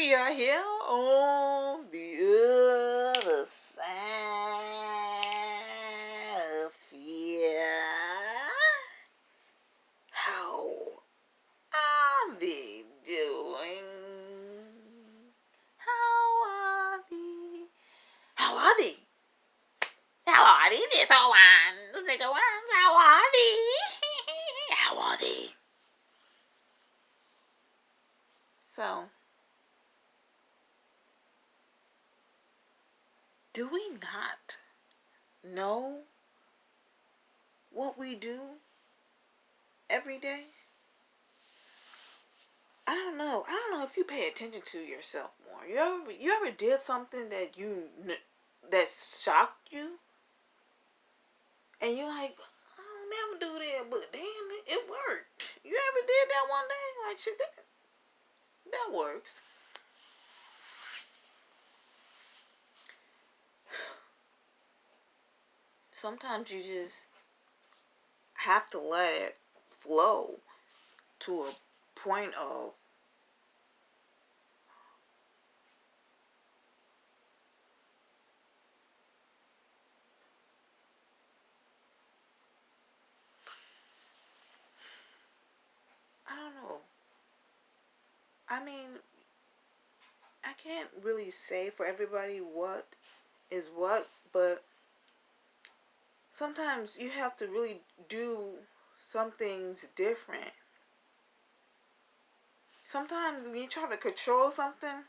we are here on the other side of fear. How are they doing? How are they? How are they? How are they, little ones? Little ones, how are they? How are they? So, do we not know what we do every day? I don't know. I don't know if you pay attention to yourself more. You ever did something that shocked you, and you're like, I'll never do that, but damn, it worked. You ever did that one day? Like, shit, that works. Sometimes you just have to let it flow to a point of I don't know. I mean, I can't really say for everybody what is what, but sometimes you have to really do some things different. Sometimes when you try to control something,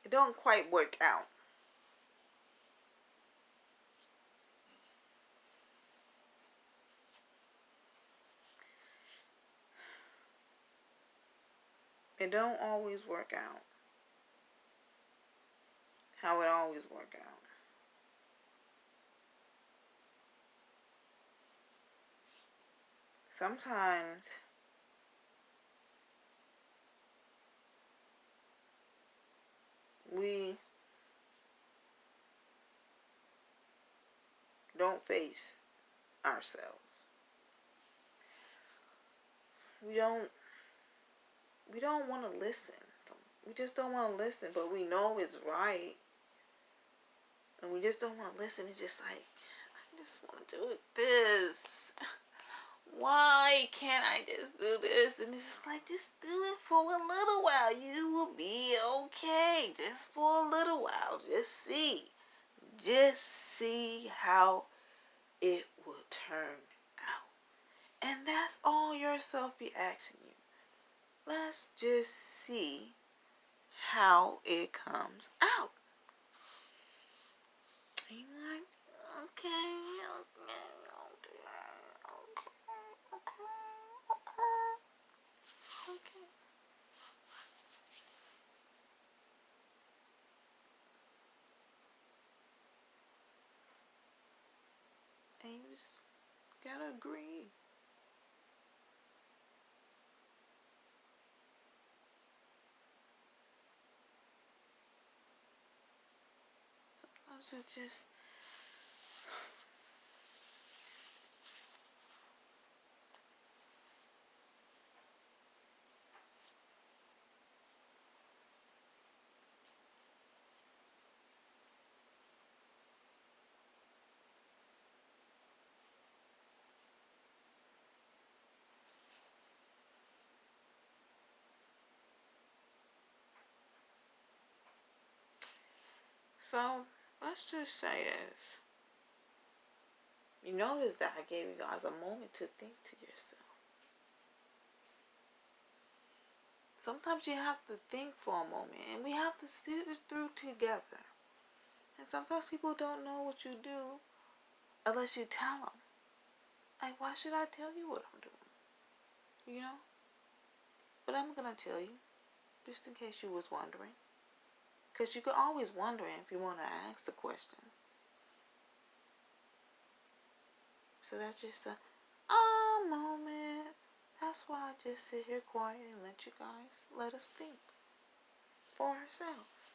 it don't quite work out. It don't always work out how it always work out. Sometimes we don't face ourselves. We don't want to listen. We just don't want to listen, but we know it's right. And we just don't want to listen. It's just like, I just want to do this. Why can't I just do this? And it's just like, just do it for a little while. You will be okay. Just for a little while. Just see. Just see how it will turn out. And that's all yourself be asking you. Let's just see how it comes out. And you're like, okay. And you just gotta agree. Sometimes it's just so let's just say this. You notice that I gave you guys a moment to think to yourself. Sometimes you have to think for a moment, and we have to sit it through together. And sometimes people don't know what you do unless you tell them. Like, why should I tell you what I'm doing? You know? But I'm going to tell you, just in case you was wondering. Because you could always wonder if you want to ask the question. So that's just a moment. That's why I just sit here quiet and let us think for ourselves.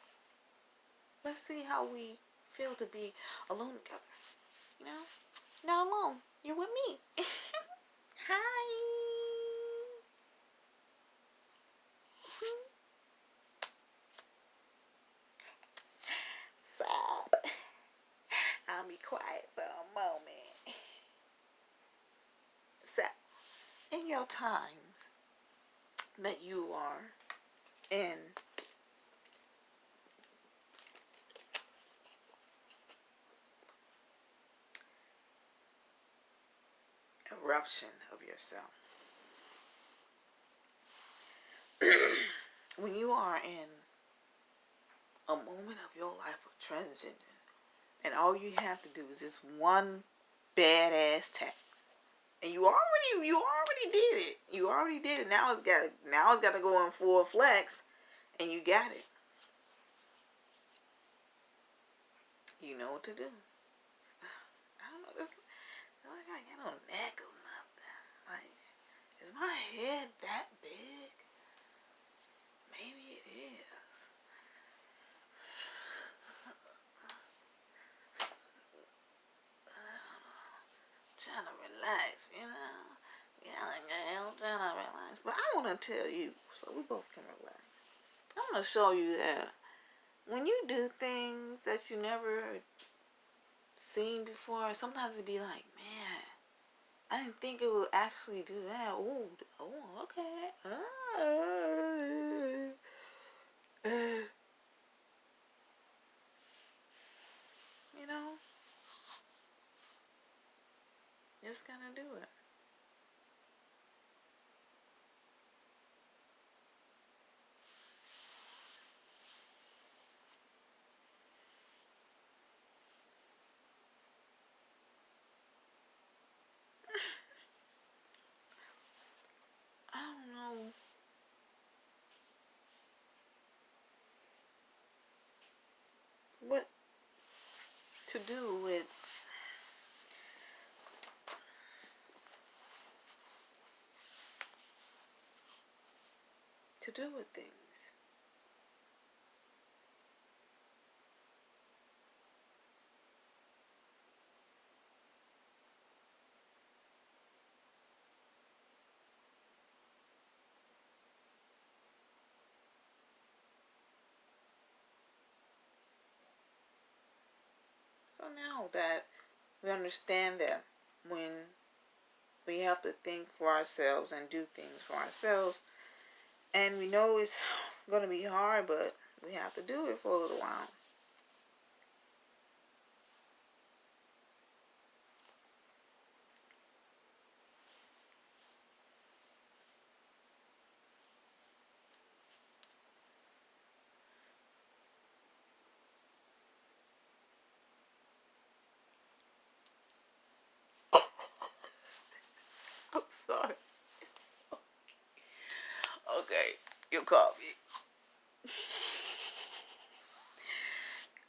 Let's see how we feel to be alone together. You know? Not alone. You're with me. Hi. quiet for a moment. So, in your times that you are in eruption of yourself, when you are in a moment of your life of transition, and all you have to do is this one badass text, and you already did it. You already did it. Now it's got to go in full flex, and you got it. You know what to do. I don't know. This like I get on neck or nothing. Like, is my head that big? Maybe it is. Trying to relax, you know. Yeah, I'm trying to relax. But I want to tell you, so we both can relax. I want to show you that when you do things that you never seen before, sometimes it'd be like, man, I didn't think it would actually do that. Oh, okay. You know, just gotta do it. I don't know what to do with things. So now that we understand that when we have to think for ourselves and do things for ourselves, and we know it's going to be hard, but we have to do it for a little while. I'm sorry. Okay, you caught me.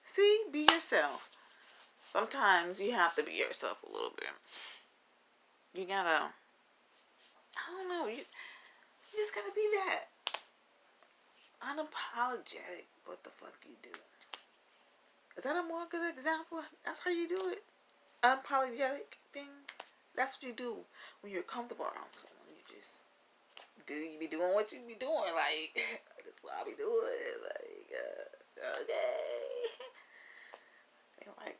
See, be yourself. Sometimes you have to be yourself a little bit. You gotta, I don't know, you just gotta be that. Unapologetic what the fuck you do. Is that a more good example? That's how you do it? Unapologetic things? That's what you do when you're comfortable around someone. You just you be doing what you be doing. Like, that's what I be doing. Like, okay. And like,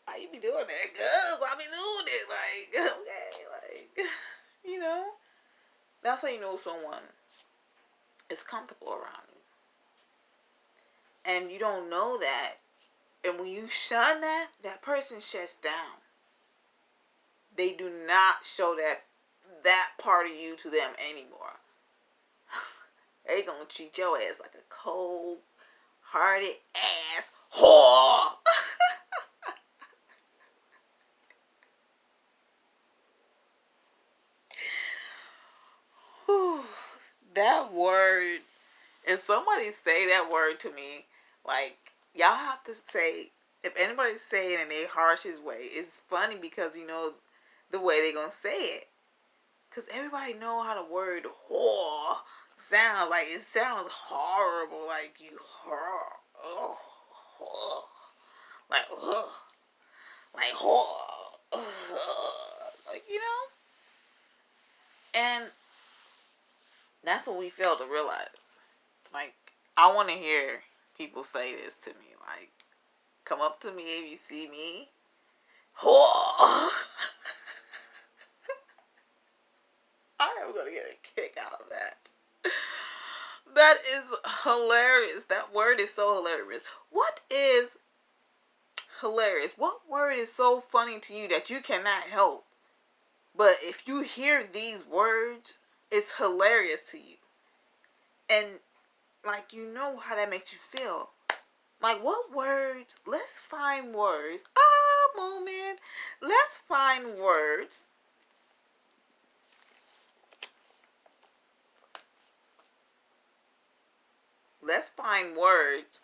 why you be doing that? Cause I be doing it. Like, okay, like, you know. That's how you know someone is comfortable around you. And you don't know that. And when you shun that, that person shuts down. They do not show that part of you to them anymore. They gonna treat your ass like a cold-hearted ass whore. That word, if somebody say that word to me, like, y'all have to say, if anybody say it in their harshest way, it's funny because, you know, the way they gonna say it. Because everybody know how the word whore sounds. Like, it sounds horrible. Like, you whore. Oh, whore. Like, ugh. Like, whore. Like, you know? And that's what we fail to realize. Like, I want to hear people say this to me. Like, come up to me if you see me I am going to get a kick out of that. That is hilarious. That word is so hilarious. What is hilarious? What word is so funny to you that you cannot help? But if you hear these words, it's hilarious to you. And like, you know how that makes you feel. Like, what words? Let's find words. Moment. Let's find words. Let's find words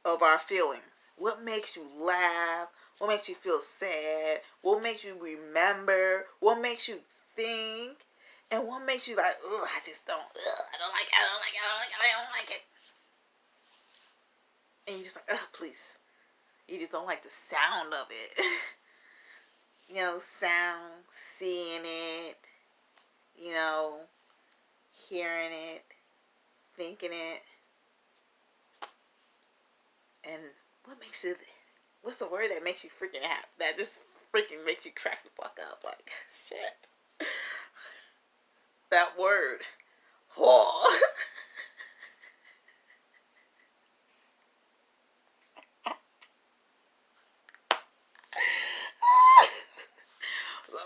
of our feelings. What makes you laugh? What makes you feel sad? What makes you remember? What makes you think? And what makes you like, ugh, I just don't, ugh, I don't like it, I don't like it, I don't like it, I don't like it. And you're just like, ugh, please. You just don't like the sound of it. You know, sound, seeing it, you know, hearing it, thinking it. And what makes it, what's the word that makes you freaking happy? That just freaking makes you crack the fuck up. Like, shit. That word. Oh.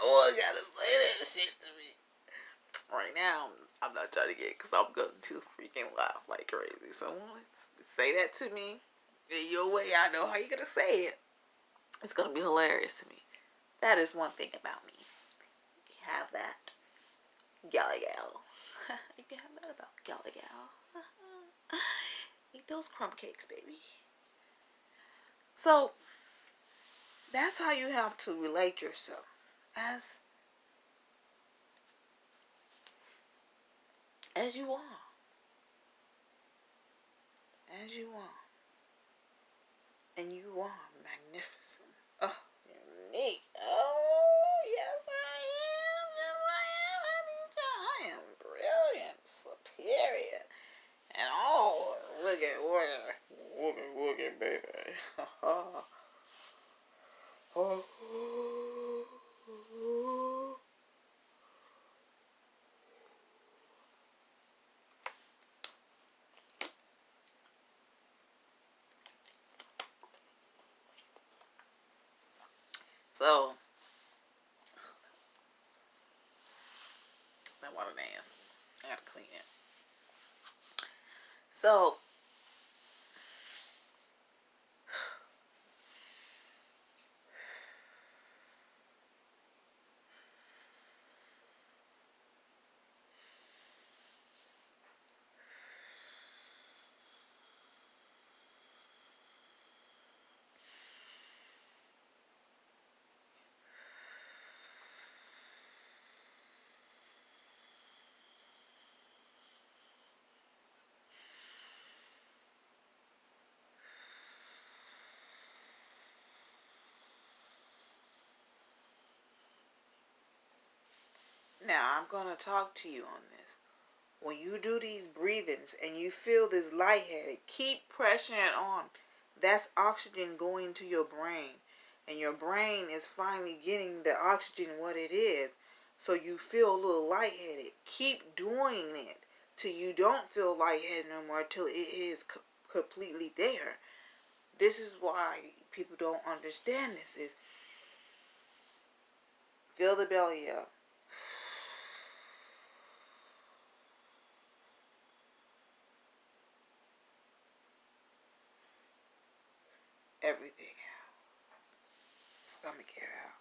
Oh, I gotta say that shit to me. Right now, I'm not trying to get, because I'm going to freaking laugh like crazy. So, say that to me in your way. I know how you're going to say it. It's going to be hilarious to me. That is one thing about me. You have that. Galley gal. You can have that about galley gal. Eat those crumb cakes, baby. So, that's how you have to relate yourself. As you are. As you are. And you are magnificent. Oh, unique. Oh, yes I am. Yes I am. I am brilliant, superior. And oh, woogie, baby. Oh. So, that water dance. I gotta clean it. So, now I'm gonna talk to you on this. When you do these breathings and you feel this lightheaded, keep pressing it on. That's oxygen going to your brain. And your brain is finally getting the oxygen what it is. So you feel a little lightheaded. Keep doing it till you don't feel lightheaded no more, till it is completely there. This is why people don't understand this. Is fill the belly up. Everything out. Stomach air out.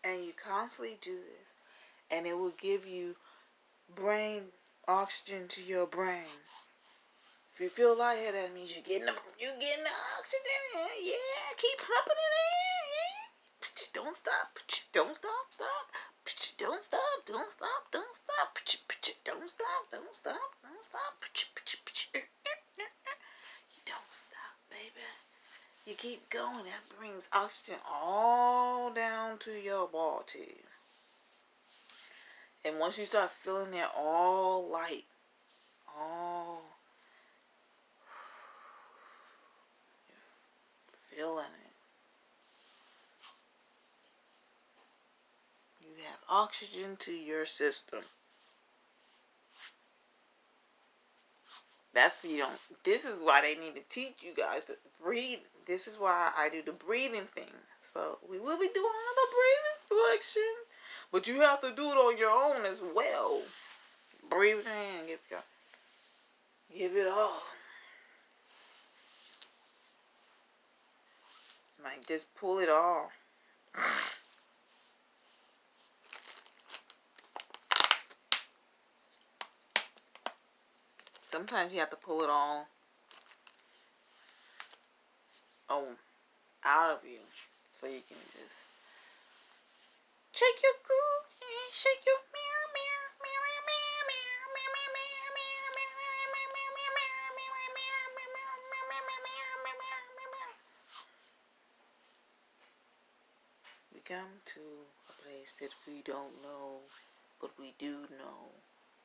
And you constantly do this. And it will give you brain oxygen to your brain. If you feel lightheaded, that means you're getting the oxygen in. Yeah, keep pumping it in. Yeah. Don't stop. Don't stop. Stop. Don't stop. Don't stop. Don't stop. Don't stop. Don't stop. Don't stop. You don't stop, baby. You keep going. That brings oxygen all down to your body. And once you start feeling that all light, all feeling it, you have oxygen to your system. That's you don't. This is why they need to teach you guys to breathe. This is why I do the breathing thing. So we will be doing another breathing selection, but you have to do it on your own as well. Breathe in, give it all. Like just pull it all. Sometimes you have to pull it all out of you so you can just shake your groove and shake your mirror, mirror, mirror, mirror, mirror, mirror, mirror, mirror. We come to a place that we don't know, but we do know.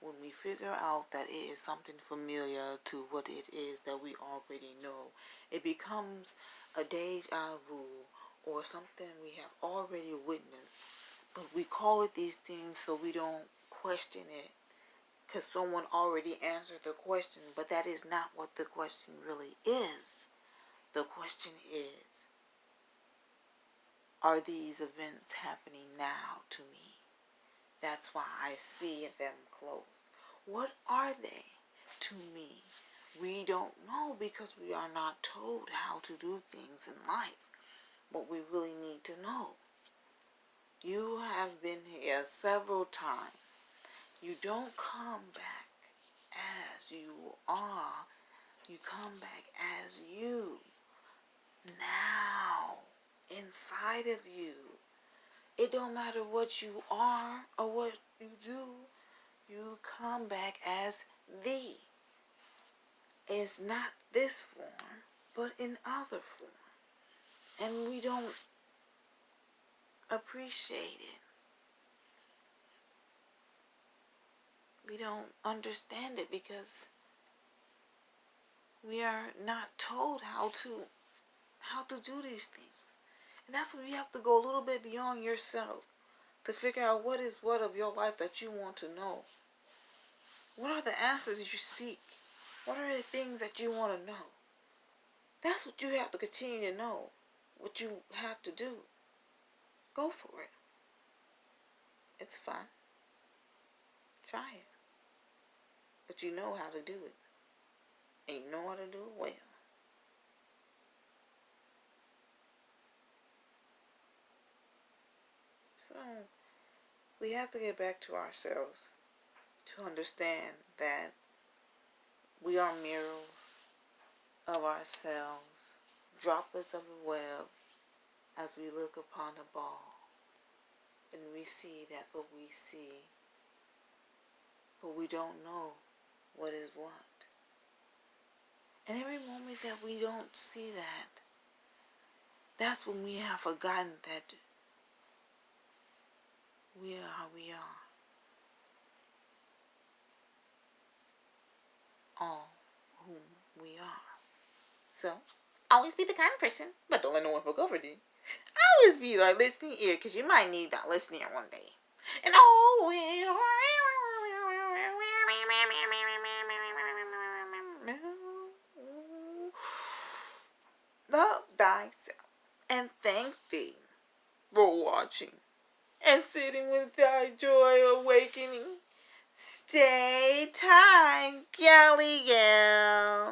When we figure out that it is something familiar to what it is that we already know, it becomes a deja vu or something we have already witnessed. But we call it these things so we don't question it because someone already answered the question. But that is not what the question really is. The question is, are these events happening now to me? That's why I see them close. What are they to me? We don't know because we are not told how to do things in life. But we really need to know. You have been here several times. You don't come back as you are. You come back as you. Now, inside of you. It don't matter what you are or what you do. You come back as thee. It's not this form, but in other form. And we don't appreciate it. We don't understand it because we are not told how to do these things. And that's when you have to go a little bit beyond yourself to figure out what is what of your life that you want to know. What are the answers you seek? What are the things that you want to know? That's what you have to continue to know. What you have to do. Go for it. It's fun. Try it. But you know how to do it. And you know how to do it well. So, we have to get back to ourselves to understand that we are mirrors of ourselves, droplets of a web as we look upon a ball. And we see that's what we see. But we don't know what is what. And every moment that we don't see that, that's when we have forgotten that we are how we are. All whom we are. So, always be the kind person, but don't let no one fuck over you. Always be like listening ear, because you might need that listening ear one day. And always love thyself and thank thee for watching and sitting with thy joy awakening. Stay time, galley gal.